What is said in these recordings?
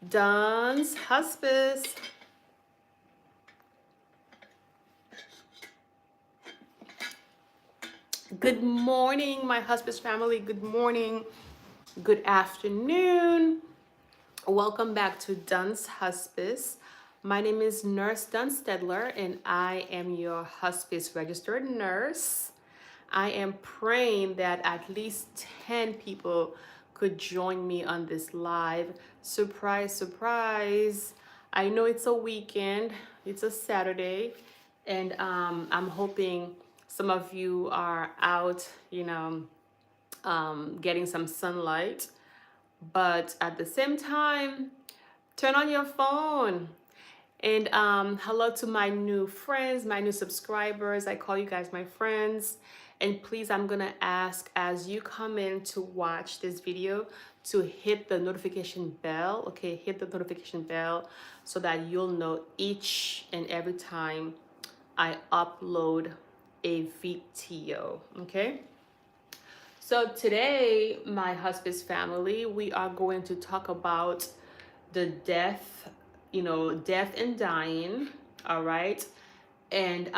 Don's Hospice. Good morning, my hospice family. Good morning, good afternoon. Welcome back to Dun's Hospice. My name is Nurse Dunstedler, and I am your hospice registered nurse. I am praying that at least 10 people could join me on this live. Surprise, surprise. I know it's a weekend, it's a Saturday, and I'm hoping some of you are out, getting some sunlight. But at the same time, turn on your phone. And hello to my new friends, my new subscribers. I call you guys my friends. And please, I'm gonna ask as you come in to watch this video to hit the notification bell. Okay, hit the notification bell so that you'll know each and every time I upload a video. Okay. So today, my hospice family, we are going to talk about the death, death and dying, all right? And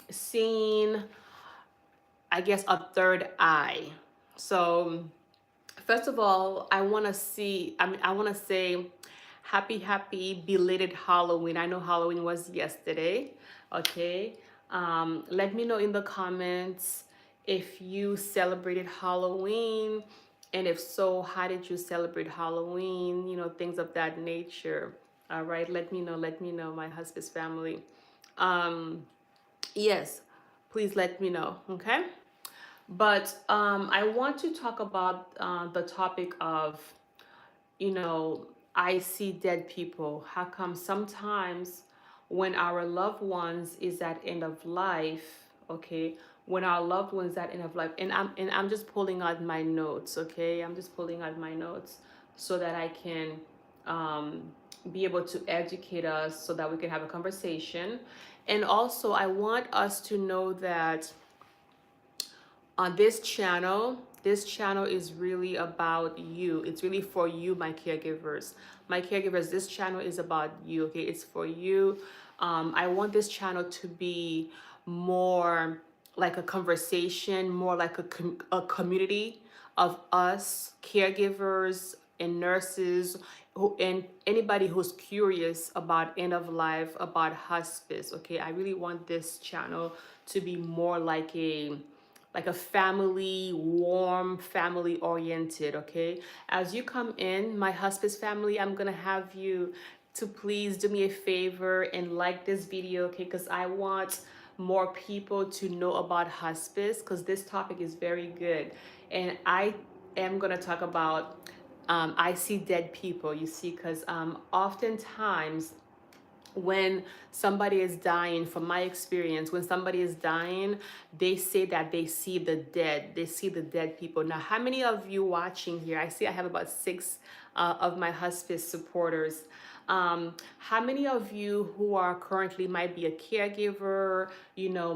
seeing, I guess, a third eye. So first of all, I want to say happy belated Halloween. I know Halloween was yesterday, okay? Let me know in the comments if you celebrated Halloween, and if so, how did you celebrate Halloween? Things of that nature. All right, let me know, my hospice family. Um, yes, please let me know, okay? But I want to talk about the topic of, I see dead people. How come sometimes when our loved ones is at end of life, okay, when our loved ones at end of life, and I'm just pulling out my notes, okay, I'm just pulling out my notes so that I can um, be able to educate us, so that we can have a conversation. And also, I want us to know that on this channel is really about you. It's really for you, my caregivers. My caregivers, this channel is about you, okay? It's for you. I want this channel to be more like a conversation, more like a community of us caregivers and nurses, and anybody who's curious about end of life, about hospice, okay? I really want this channel to be more like a family, warm, family oriented, okay? As you come in, my hospice family, I'm gonna have you to please do me a favor and like this video, okay? Because I want more people to know about hospice, because this topic is very good. And I am gonna talk about I see dead people, you see, because oftentimes when somebody is dying, from my experience, when somebody is dying, they say that they see the dead. They see the dead people. Now, how many of you watching here? I see I have about 6 of my hospice supporters. How many of you who are currently might be a caregiver,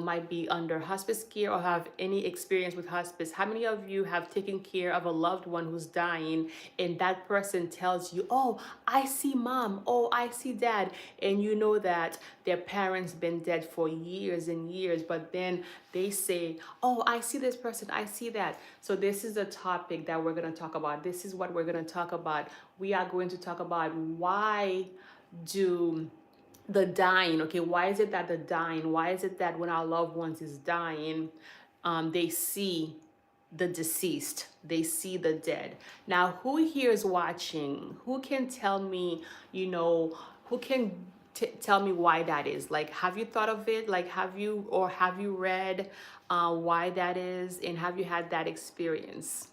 might be under hospice care or have any experience with hospice? How many of you have taken care of a loved one who's dying, and that person tells you, oh, I see mom, oh, I see dad, and you know that their parents been dead for years and years, but then they say, oh, I see this person, I see that. So this is a topic that we're going to talk about. This is what we're going to talk about. We are going to talk about why do the dying, okay, why is it that the dying, why is it that when our loved ones is dying, they see the deceased, they see the dead? Now, who here is watching? Who can tell me, who can tell me why that is? Like, have you thought of it? Like, have you read why that is, and have you had that experience?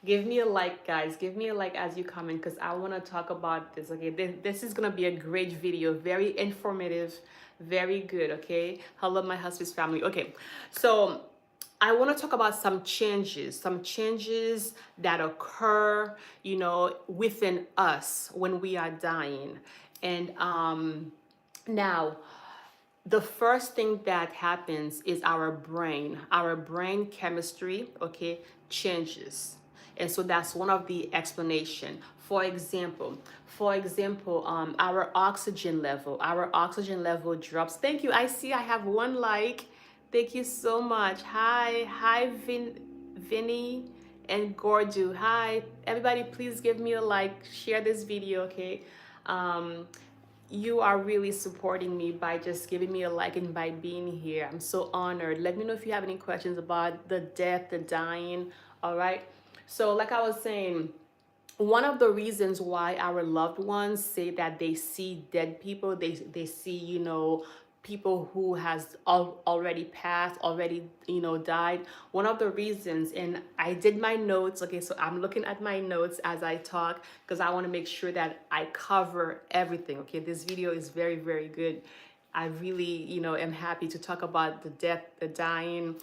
Give me a like, guys. Give me a like as you comment, because I want to talk about this, okay? This is going to be a great video. Very informative. Very good, okay? Hello, my hospice family. Okay, so I want to talk about some changes that occur, within us when we are dying. And now, the first thing that happens is our brain chemistry, okay, changes. And so that's one of the explanation. For example, our oxygen level drops. Thank you. I see I have one like. Thank you so much. Hi, Vinny and Gordu. Hi, everybody. Please give me a like. Share this video, okay? Um, you are really supporting me by just giving me a like and by being here. I'm so honored. Let me know if you have any questions about the death, the dying. All right. So, like I was saying, one of the reasons why our loved ones say that they see dead people, they see, people who has already passed, already, died. One of the reasons, and I did my notes, okay, so I'm looking at my notes as I talk because I want to make sure that I cover everything. Okay, this video is very, very good. I really, am happy to talk about the death, the dying.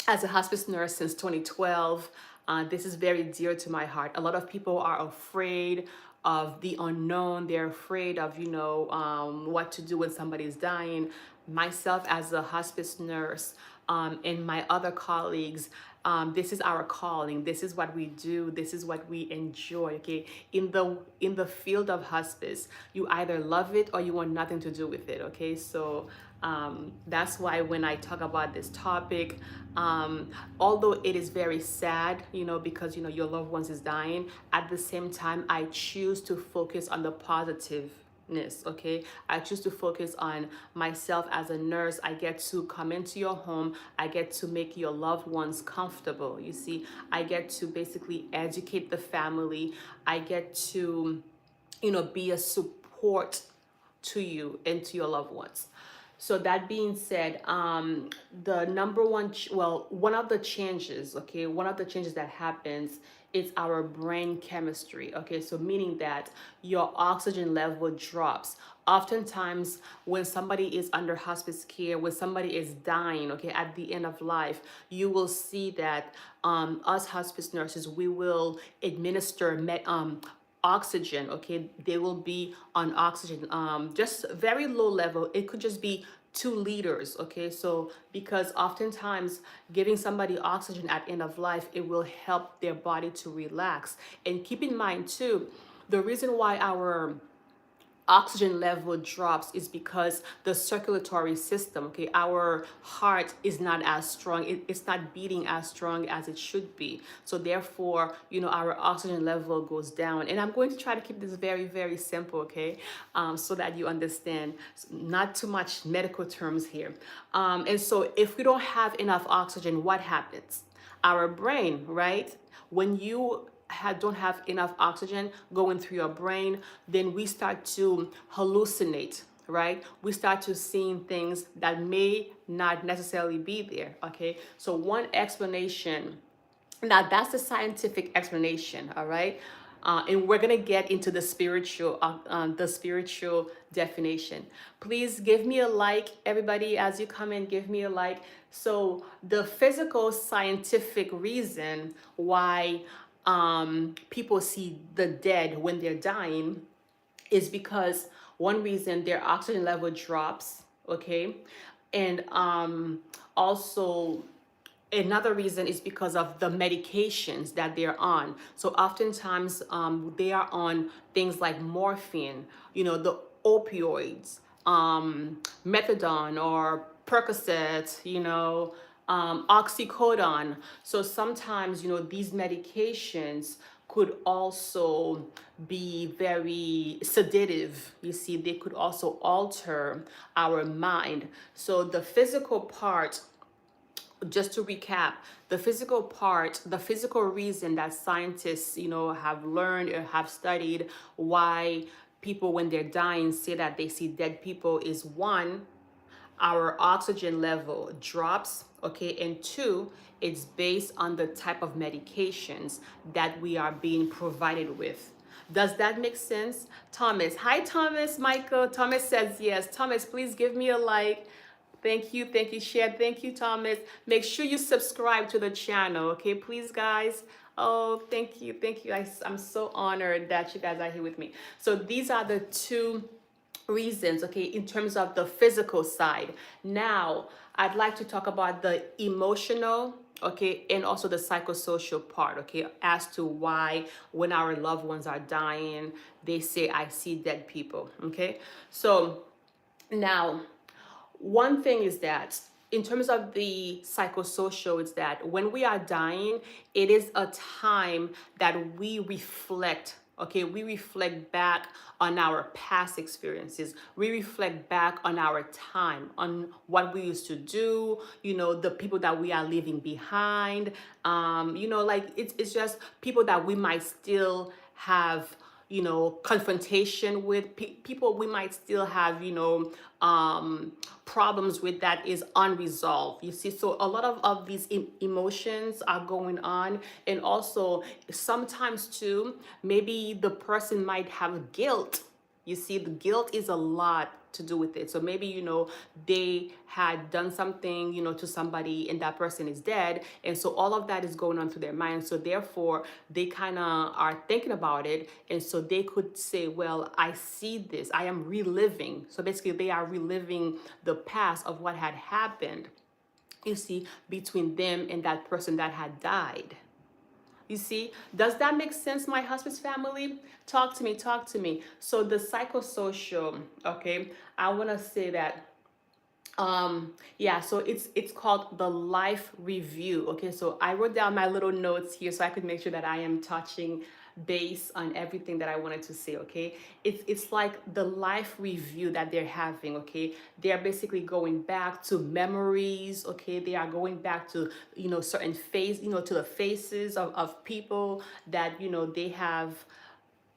As a hospice nurse since 2012, this is very dear to my heart. A lot of people are afraid of the unknown. They're afraid of, what to do when somebody's dying. Myself as a hospice nurse, and my other colleagues, this is our calling. This is what we do. This is what we enjoy. Okay, in the field of hospice, you either love it or you want nothing to do with it. Okay, so that's why when I talk about this topic, although it is very sad, because your loved ones is dying, at the same time I choose to focus on the positiveness. Okay, I choose to focus on myself as a nurse. I get to come into your home. I get to make your loved ones comfortable. You see, I get to basically educate the family. I get to, be a support to you and to your loved ones. So that being said, the number one, one of the changes, okay, one of the changes that happens is our brain chemistry, okay, so meaning that your oxygen level drops. Oftentimes, when somebody is under hospice care, when somebody is dying, okay, at the end of life, you will see that us hospice nurses, we will administer oxygen. Okay, they will be on oxygen, just very low level. It could just be 2 liters. Okay, so because oftentimes giving somebody oxygen at end of life, it will help their body to relax. And keep in mind too, the reason why our oxygen level drops is because the circulatory system, okay, our heart is not as strong. It's not beating as strong as it should be. So therefore, our oxygen level goes down. And I'm going to try to keep this very, very simple, okay, so that you understand. Not too much medical terms here. And so if we don't have enough oxygen, what happens? Our brain, right? When you don't have enough oxygen going through your brain, then we start to hallucinate, right? We start to seeing things that may not necessarily be there. Okay, so one explanation, now that's the scientific explanation, all right? And we're gonna get into the spiritual definition. Please give me a like, everybody, as you come in. Give me a like. So the physical scientific reason why people see the dead when they're dying is because one reason their oxygen level drops, okay, and also another reason is because of the medications that they're on. So oftentimes they are on things like morphine, the opioids, methadone or Percocet, oxycodone. So sometimes, these medications could also be very sedative. You see, they could also alter our mind. So the physical part, just to recap, the physical reason that scientists, have learned or have studied why people when they're dying say that they see dead people is one, our oxygen level drops, okay, and two, it's based on the type of medications that we are being provided with. Does that make sense? Thomas, hi Thomas. Michael, Thomas says yes. Thomas, please give me a like. Thank you, share. Thank you, Thomas. Make sure you subscribe to the channel, okay, please, guys. Oh, thank you. I'm so honored that you guys are here with me. So these are the two reasons, okay, in terms of the physical side. Now I'd like to talk about the emotional, okay, and also the psychosocial part, okay, as to why when our loved ones are dying, they say, I see dead people, okay? So now, one thing is that in terms of the psychosocial, it's that when we are dying, it is a time that we reflect. Okay, we reflect back on our past experiences. We reflect back on our time, on what we used to do, the people that we are leaving behind. Like it's just people that we might still have confrontation with, people we might still have problems with, that is unresolved, you see. So a lot of these emotions are going on. And also sometimes too, maybe the person might have guilt. You see, the guilt is a lot to do with it. So maybe, they had done something, to somebody, and that person is dead. And so all of that is going on through their mind. So therefore, they kind of are thinking about it. And so they could say, well, I see this, I am reliving. So basically, they are reliving the past of what had happened, you see, between them and that person that had died. You see, does that make sense, my hospice family? Talk to me, talk to me. So the psychosocial, okay, I want to say that yeah, so it's called the life review. Okay, so I wrote down my little notes here so I could make sure that I am touching base on everything that I wanted to say. Okay, it's like the life review that they're having. Okay, they are basically going back to memories. Okay, they are going back to certain face, to the faces of people that they have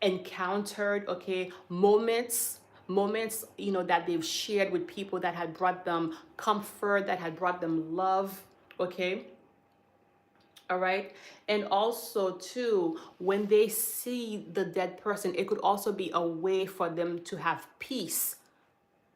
encountered. Okay, moments that they've shared with people that had brought them comfort, that had brought them love. Okay, all right. And also too, when they see the dead person, it could also be a way for them to have peace.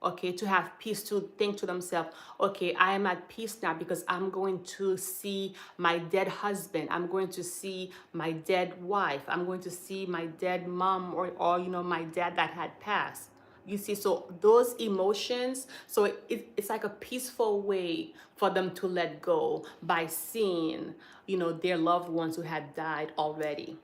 Okay, to have peace, to think to themselves, okay, I am at peace now because I'm going to see my dead husband, I'm going to see my dead wife, I'm going to see my dead mom, or my dad that had passed. You see, so those emotions, so it's like a peaceful way for them to let go by seeing their loved ones who had died already.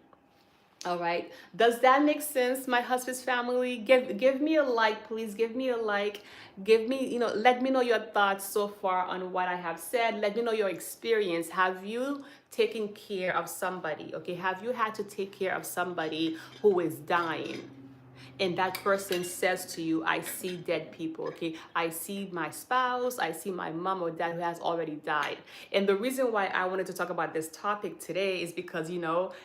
All right. Does that make sense, my hospice family? Give me a like, please. Give me a like. Give me, let me know your thoughts so far on what I have said. Let me know your experience. Have you taken care of somebody? Okay. Have you had to take care of somebody who is dying? And that person says to you, I see dead people, okay? I see my spouse, I see my mom or dad who has already died. And the reason why I wanted to talk about this topic today is because,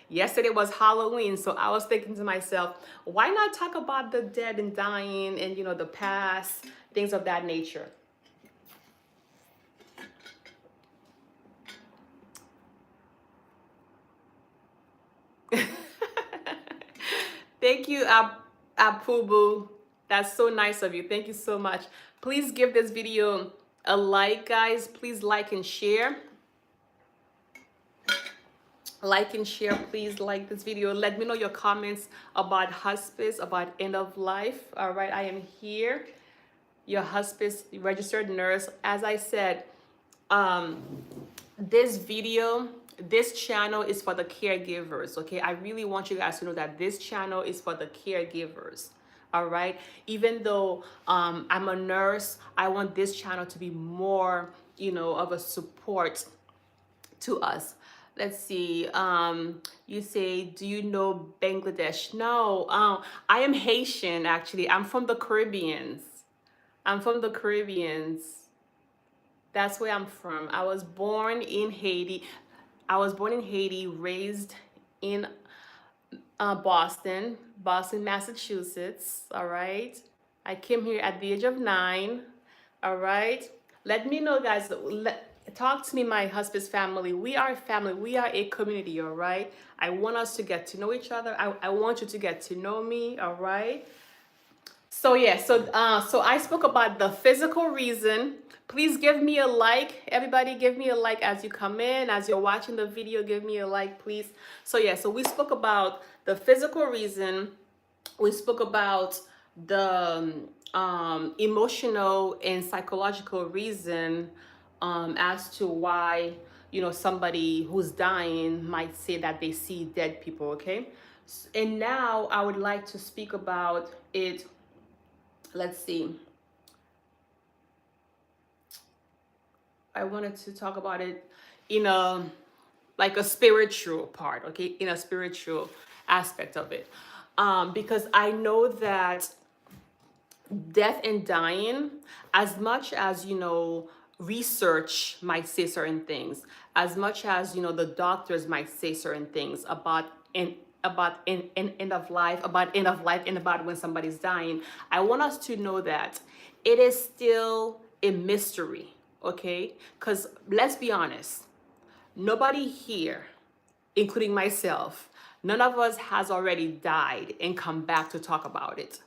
yesterday was Halloween. So I was thinking to myself, why not talk about the dead and dying and, the past, things of that nature? Thank you, Apubu. That's so nice of you. Thank you so much. Please give this video a like, guys. Please like and share. Like and share, please. Like this video. Let me know your comments about hospice, about end of life. All right, I am here, your hospice registered nurse. As I said, this channel is for the caregivers. Okay, I really want you guys to know that this channel is for the caregivers. All right, even though I'm a nurse, I want this channel to be more of a support to us. Let's see. You say, do you know Bangladesh? No, I am Haitian, actually. I'm from the Caribbeans. I'm from the Caribbeans. That's where I'm from. I was born in Haiti. Raised in Boston, Massachusetts. All right. I came here at the age of 9. All right. Let me know, guys. Talk to me, my hospice family. We are a family. We are a community. All right. I want us to get to know each other. I want you to get to know me. All right. So yeah, so I spoke about the physical reason. Please give me a like. Everybody give me a like as you come in, as you're watching the video, give me a like, please. So yeah, so we spoke about the physical reason. We spoke about the emotional and psychological reason as to why somebody who's dying might say that they see dead people, okay? And now I would like to speak about it. Let's see. I wanted to talk about it in a like a spiritual part, okay, in a spiritual aspect of it, because I know that death and dying, as much as research might say certain things, as much as the doctors might say certain things about end of life, and about when somebody's dying, I want us to know that it is still a mystery, okay? Because let's be honest, nobody here, including myself, none of us has already died and come back to talk about it.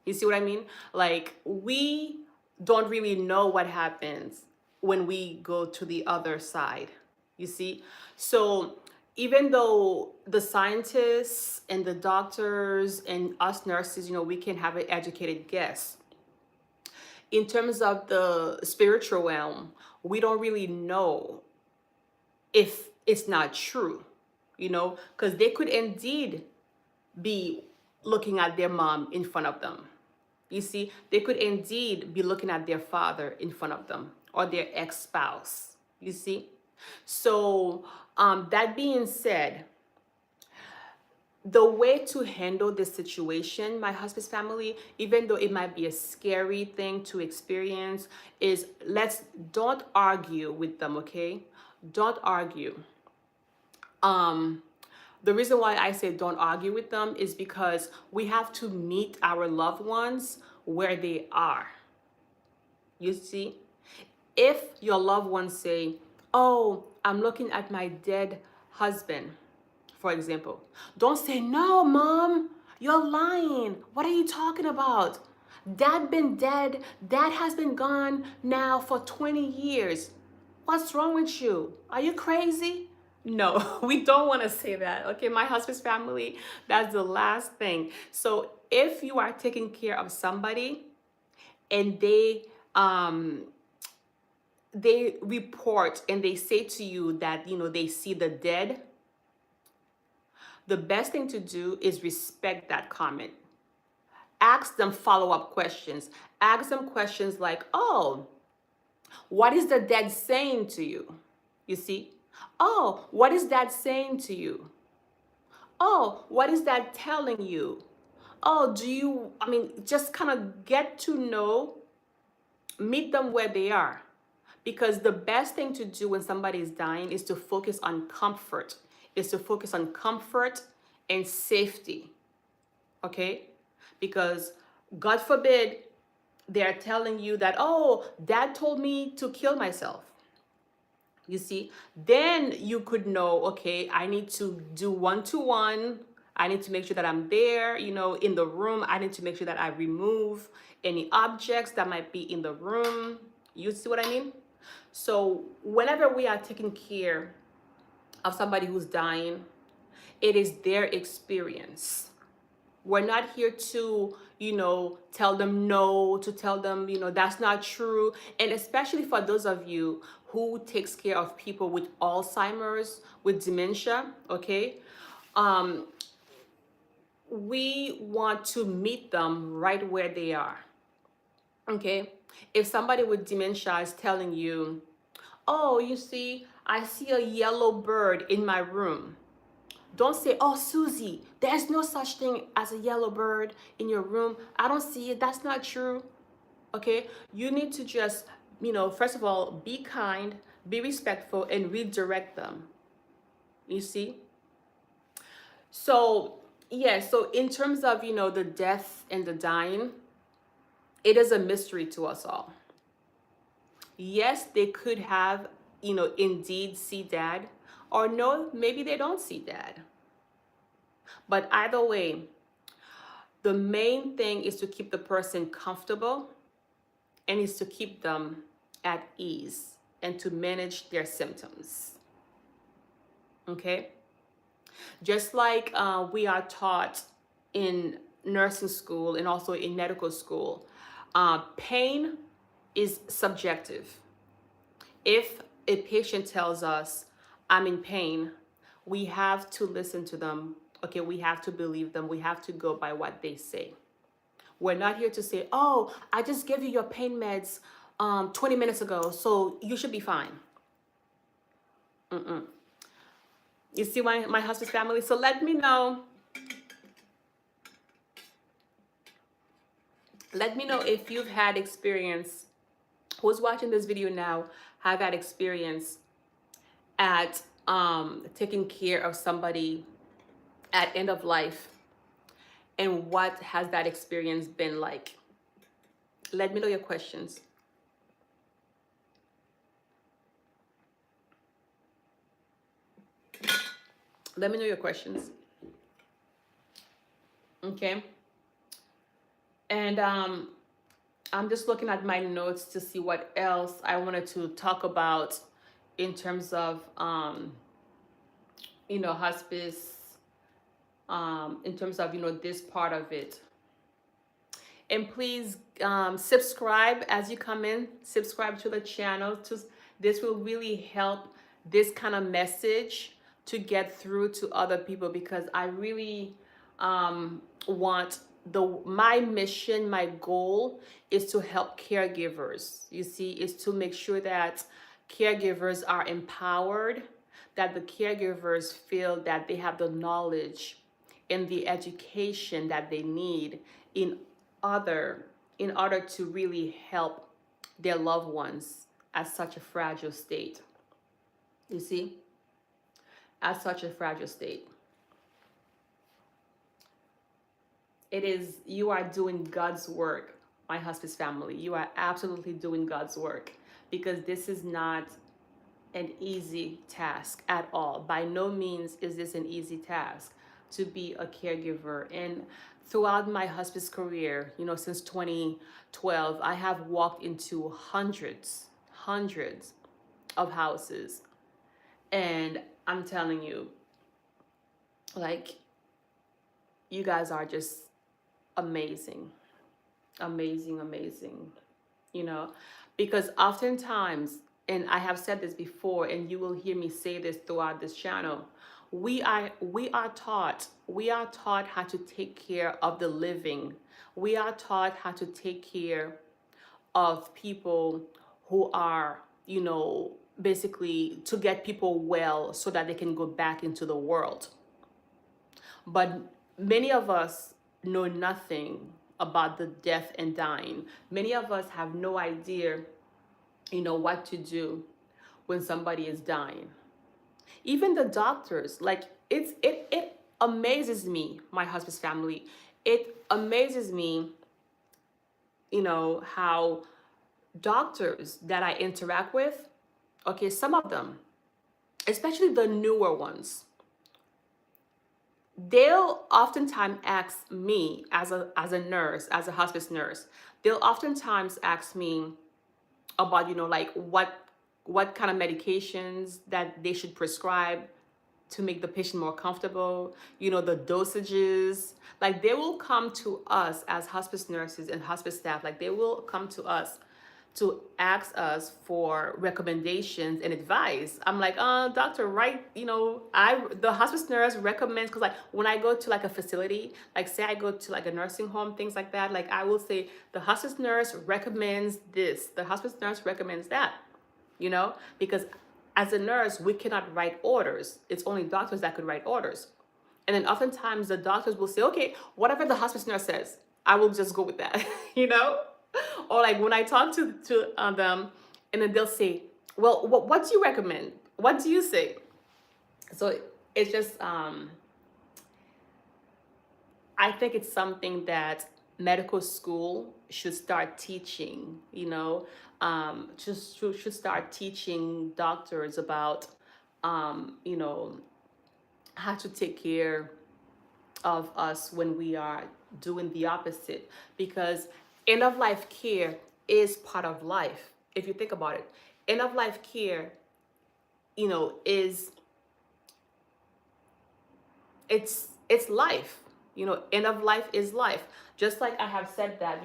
You see what I mean? Like, we don't really know what happens when we go to the other side. You see? So even though the scientists and the doctors and us nurses, we can have an educated guess. In terms of the spiritual realm, we don't really know if it's not true, because they could indeed be looking at their mom in front of them. You see, they could indeed be looking at their father in front of them, or their ex-spouse. You see? So that being said, the way to handle this situation, my hospice family, even though it might be a scary thing to experience, is don't argue with them, okay? Don't argue. The reason why I say don't argue with them is because we have to meet our loved ones where they are. You see? If your loved ones say, oh, I'm looking at my dead husband, for example, don't say, no, mom, you're lying. What are you talking about? Dad been dead. Dad has been gone now for 20 years. What's wrong with you? Are you crazy? No, we don't want to say that. Okay, my hospice family, that's the last thing. So if you are taking care of somebody and they report and they say to you that they see the dead, the best thing to do is respect that comment. Ask them follow-up questions. Ask them questions like, oh, what is the dead saying to you? You see? Oh, what is that saying to you? Oh, what is that telling you? Oh, just kind of get to know, meet them where they are. Because the best thing to do when somebody is dying is to focus on comfort, and safety, okay? Because God forbid they're telling you that, oh, dad told me to kill myself. You see, then you could know, okay, I need to do one-to-one. I need to make sure that I'm there, in the room. I need to make sure that I remove any objects that might be in the room. You see what I mean? So whenever we are taking care of somebody who's dying, it is their experience. We're not here to, tell them no, to tell them, that's not true. And especially for those of you who takes care of people with Alzheimer's, with dementia, okay? We want to meet them right where they are, okay? If somebody with dementia is telling you, oh, you see, I see a yellow bird in my room. Don't say, oh, Susie, there's no such thing as a yellow bird in your room. I don't see it. That's not true. Okay? You need to just, first of all, be kind, be respectful, and redirect them. You see? So, yeah, so in terms of, the death and the dying, it is a mystery to us all. Yes, they could have, indeed see dad, or no, maybe they don't see dad. But either way, the main thing is to keep the person comfortable, and is to keep them at ease and to manage their symptoms. Okay? Just like we are taught in nursing school and also in medical school, pain is subjective. If a patient tells us, I'm in pain, we have to listen to them. Okay, we have to believe them. We have to go by what they say. We're not here to say, oh, I just gave you your pain meds 20 minutes ago, so you should be fine. Mm-mm. You see my hospice family? So let me know. Let me know if you've had experience, who's watching this video now, have had experience at taking care of somebody at end of life, and what has that experience been like? Let me know your questions. Let me know your questions. Okay. And I'm just looking at my notes to see what else I wanted to talk about in terms of hospice, in terms of this part of it. And please subscribe as you come in. Subscribe to the channel. This will really help this kind of message to get through to other people, because I really want my mission, my goal is to help caregivers. You see, is to make sure that caregivers are empowered, that the caregivers feel that they have the knowledge and the education that they need in order to really help their loved ones at such a fragile state. You see, at such a fragile state. You are doing God's work, my hospice family. You are absolutely doing God's work, because this is not an easy task at all. By no means is this an easy task to be a caregiver. And throughout my hospice career, since 2012, I have walked into hundreds of houses. And I'm telling you, like, you guys are just amazing, because oftentimes, and I have said this before, and you will hear me say this throughout this channel, we are taught how to take care of the living. We are taught how to take care of people who are, basically to get people well so that they can go back into the world. But many of us know nothing about the death and dying. Many of us have no idea, what to do when somebody is dying. Even the doctors, like, it amazes me, my hospice family. It amazes me, how doctors that I interact with, okay, some of them, especially the newer ones, they'll oftentimes ask me as a nurse, as a hospice nurse, they'll oftentimes ask me about, like what kind of medications that they should prescribe to make the patient more comfortable, the dosages. Like, they will come to us as hospice nurses and hospice staff, like they will come to us to ask us for recommendations and advice. I'm like, doctor, right? The hospice nurse recommends, because like when I go to like a facility, like say I go to like a nursing home, things like that, like I will say the hospice nurse recommends this, the hospice nurse recommends that, because as a nurse, we cannot write orders. It's only doctors that could write orders. And then oftentimes the doctors will say, okay, whatever the hospice nurse says, I will just go with that, Or like when I talk to them, and then they'll say, well, what do you recommend? What do you say? So it's just, I think it's something that medical school should start teaching, should start teaching doctors about, how to take care of us when we are doing the opposite. Because end of life care is part of life. If you think about it, end of life care, is it's life. End of life is life. Just like I have said that,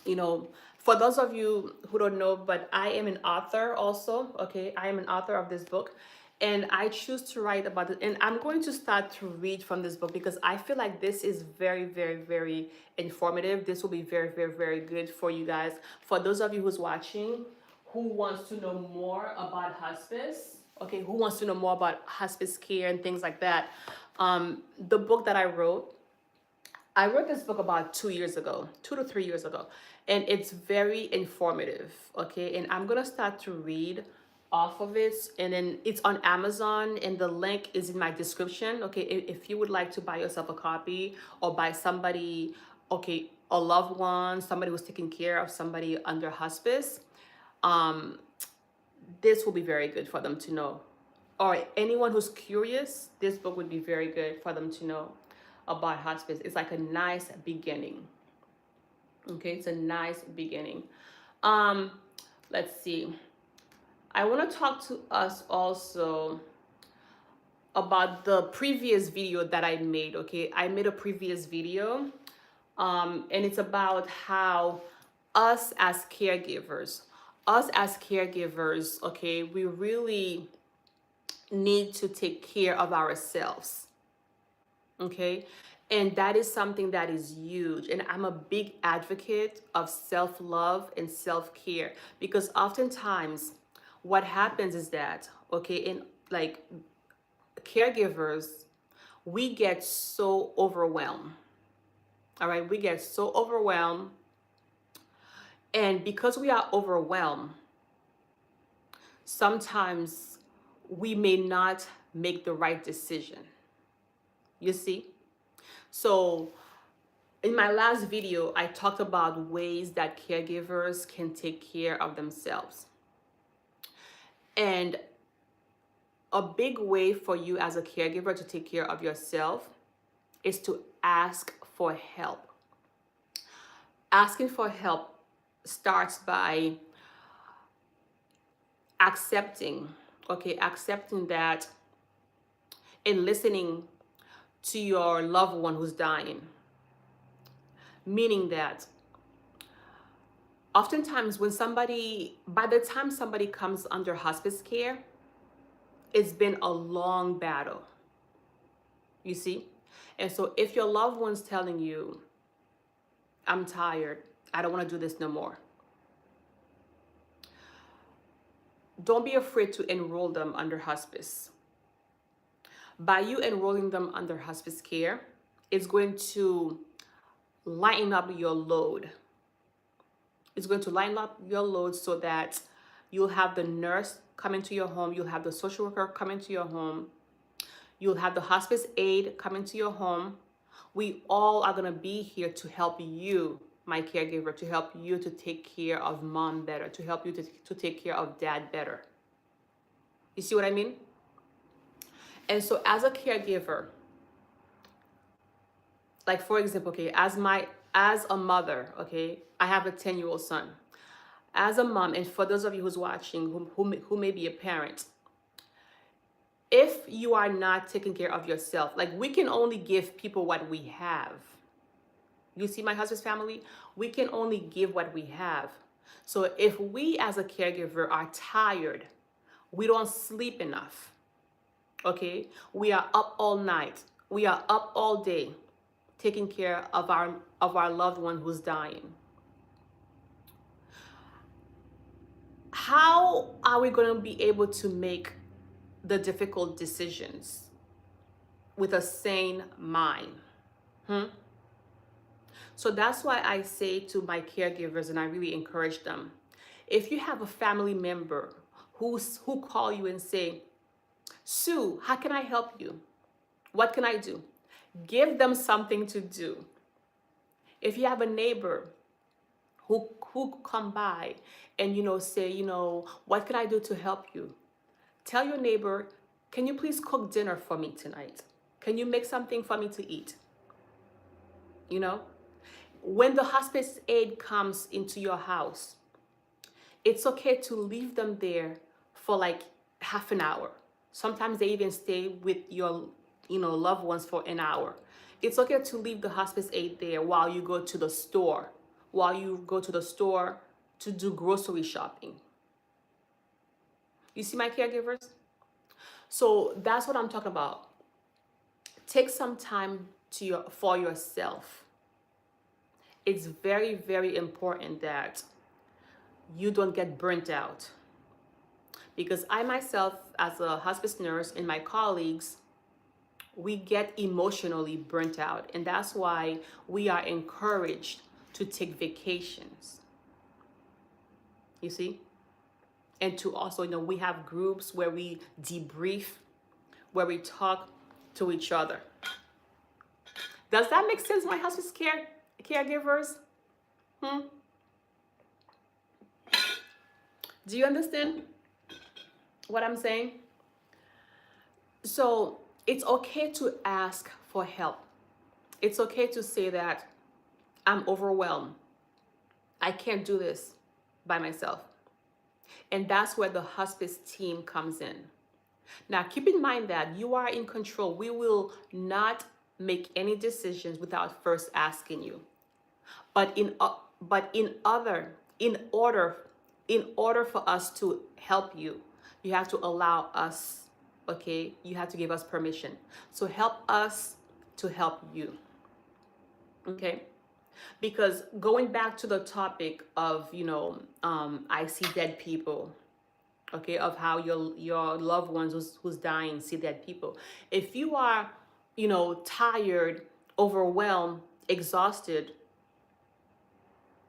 You know, for those of you who don't know, but I am an author also, okay? I am an author of this book, and I choose to write about it. And I'm going to start to read from this book because I feel like this is very, very, very informative. This will be very, very, very good for you guys. For those of you who's watching, who wants to know more about hospice, okay, who wants to know more about hospice care and things like that, the book that I wrote this book about 2 years ago, 2 to 3 years ago, and it's very informative, okay? And I'm gonna start to read off of it, and then it's on Amazon, and the link is in my description, okay? If you would like to buy yourself a copy or buy somebody, okay, a loved one, somebody who's taking care of somebody under hospice, um, this will be very good for them to know. Or anyone who's curious, this book would be very good for them to know about hospice. It's like a nice beginning. Okay, it's a nice beginning. Let's see. I want to talk to us also about the previous video that I made. Okay, I made a previous video, and it's about how us as caregivers, okay, we really need to take care of ourselves, okay? And that is something that is huge. And I'm a big advocate of self-love and self-care, because oftentimes what happens is that, okay, in like caregivers, we get so overwhelmed. All right, we get so overwhelmed. And because we are overwhelmed, sometimes we may not make the right decision. You see? So in my last video, I talked about ways that caregivers can take care of themselves. And a big way for you as a caregiver to take care of yourself is to ask for help. Asking for help starts by accepting that and listening to your loved one who's dying. Meaning that oftentimes by the time somebody comes under hospice care, it's been a long battle, you see? And so if your loved one's telling you, I'm tired, I don't want to do this no more, don't be afraid to enroll them under hospice. By you enrolling them under hospice care, it's going to lighten up your load. It's going to lighten up your load so that you'll have the nurse come into your home, you'll have the social worker come into your home, you'll have the hospice aide come into your home. We all are going to be here to help you, my caregiver, to help you to take care of mom better, to help you to take care of dad better. You see what I mean? And so as a caregiver, like for example, okay, as a mother, okay, I have a 10-year-old son. As a mom, and for those of you who's watching who may be a parent, if you are not taking care of yourself, like we can only give people what we have. You see my husband's family? We can only give what we have. So if we as a caregiver are tired, we don't sleep enough, okay? We are up all night. We are up all day taking care of our loved one who's dying. How are we going to be able to make the difficult decisions with a sane mind? So that's why I say to my caregivers, and I really encourage them, if you have a family member who call you and say, Sue, how can I help you? What can I do? Give them something to do. If you have a neighbor who come by and say, what can I do to help you? Tell your neighbor, can you please cook dinner for me tonight? Can you make something for me to eat? When the hospice aide comes into your house, it's okay to leave them there for like half an hour. Sometimes they even stay with your loved ones for an hour. It's okay to leave the hospice aide there while you go to the store while you go to the store to do grocery shopping. You see my caregivers? So that's what I'm talking about. Take some time for yourself. It's very, very important that you don't get burnt out. Because I myself, as a hospice nurse, and my colleagues, we get emotionally burnt out. And that's why we are encouraged to take vacations. You see? And to also, we have groups where we debrief, where we talk to each other. Does that make sense, my hospice caregivers? Do you understand what I'm saying? So it's okay to ask for help. It's okay to say that I'm overwhelmed. I can't do this by myself. And that's where the hospice team comes in. Now, keep in mind that you are in control. We will not make any decisions without first asking you. But in order for us to help you, you have to allow us, okay? You have to give us permission. So help us to help you, okay? Because going back to the topic of, I see dead people, okay, of how your loved ones who's dying see dead people. If you are, tired, overwhelmed, exhausted,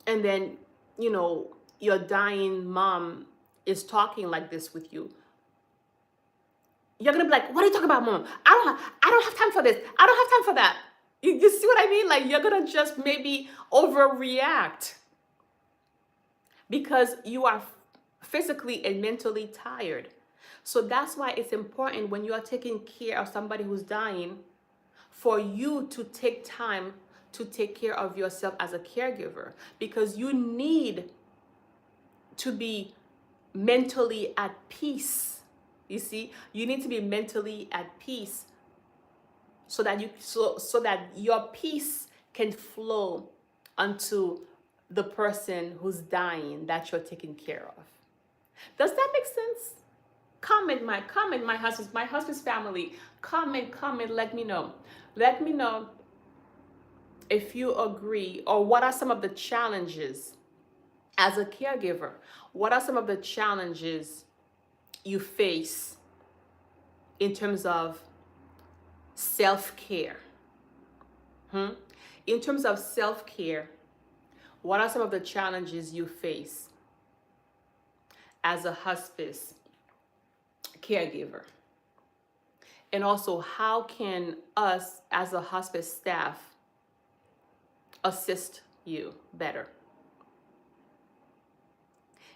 and then, your dying mom is talking like this with you, you're gonna be like, what are you talking about, mom? I don't have time for this. I don't have time for that. You see what I mean? Like, you're gonna just maybe overreact because you are physically and mentally tired. So that's why it's important when you are taking care of somebody who's dying for you to take time to take care of yourself as a caregiver, because you need to be mentally at peace. You see, you need to be mentally at peace so that your peace can flow onto the person who's dying that you're taking care of. Does that make sense? Comment my husband's family. Comment, let me know. Let me know if you agree, or what are some of the challenges as a caregiver. What are some of the challenges you face in terms of self-care? In terms of self-care, what are some of the challenges you face as a hospice caregiver? And also, how can us as a hospice staff assist you better?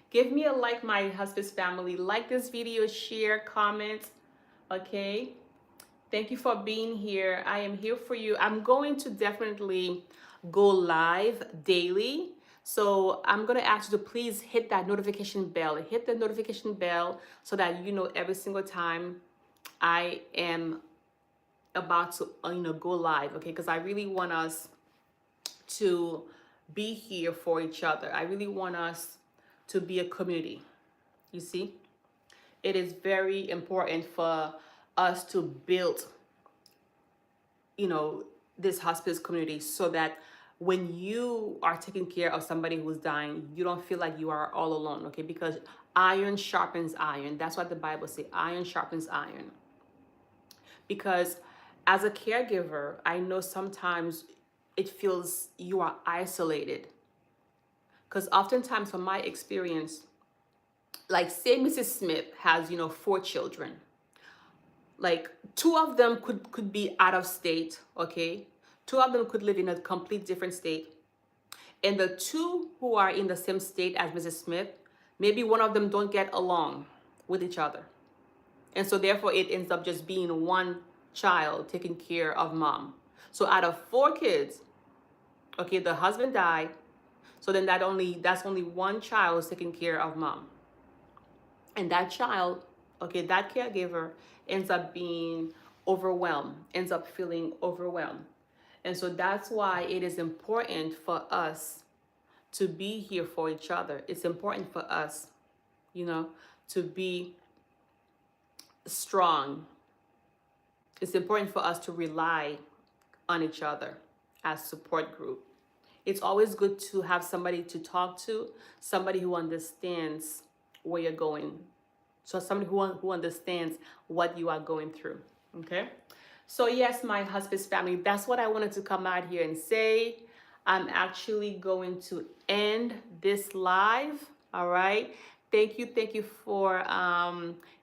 Give me a like, my hospice family. Like this video, share, comment, okay? Thank you for being here. I am here for you. I'm going to definitely go live daily. So I'm going to ask you to please hit that notification bell. Hit the notification bell so that you know every single time I am about to go live, okay? Because I really want us to be here for each other. I really want us to be a community. You see, it is very important for us to build, this hospice community, so that when you are taking care of somebody who's dying, you don't feel like you are all alone, okay? Because iron sharpens iron. That's what the Bible says. Iron sharpens iron. Because as a caregiver, I know sometimes it feels you are isolated. Because oftentimes, from my experience, like say Mrs. Smith has, 4 children. Like 2 of them could be out of state, okay? 2 of them could live in a complete different state. And the 2 who are in the same state as Mrs. Smith, maybe one of them don't get along with each other. And so therefore it ends up just being one child taking care of mom. So out of 4 kids, okay, the husband died. So then that's only one child who's taking care of mom. And that child, okay, that caregiver ends up being overwhelmed, ends up feeling overwhelmed. And so that's why it is important for us to be here for each other. It's important for us, you know, to be strong. It's important for us to rely on each other as support group. It's always good to have somebody to talk to, somebody who understands where you're going. So somebody who understands what you are going through, okay? So yes, my hospice family, that's what I wanted to come out here and say. I'm actually going to end this live, all right? Thank you for,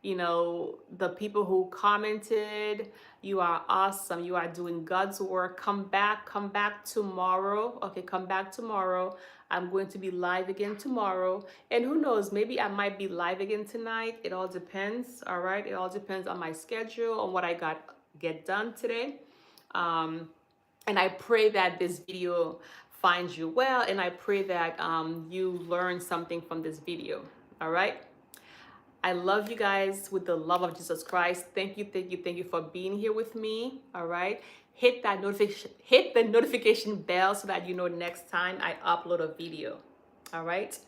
you know, the people who commented. You are awesome. You are doing God's work. Come back tomorrow. Okay, come back tomorrow. I'm going to be live again tomorrow. And who knows, maybe I might be live again tonight. It all depends, all right? It all depends on my schedule, on what I get done today. And I pray that this video finds you well, and I pray that you learn something from this video, all right? I love you guys with the love of Jesus Christ. Thank you for being here with me, all right? Hit the notification bell so that you know next time I upload a video, all right?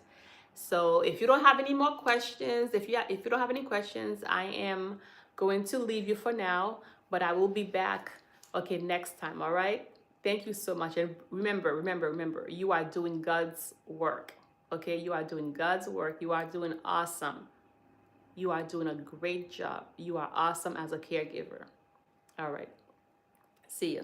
So if you don't have any more questions, if you don't have any questions, I am going to leave you for now, but I will be back, okay, next time, all right? Thank you so much. And remember, you are doing God's work, okay? You are doing God's work. You are doing awesome. You are doing a great job. You are awesome as a caregiver. All right. See ya.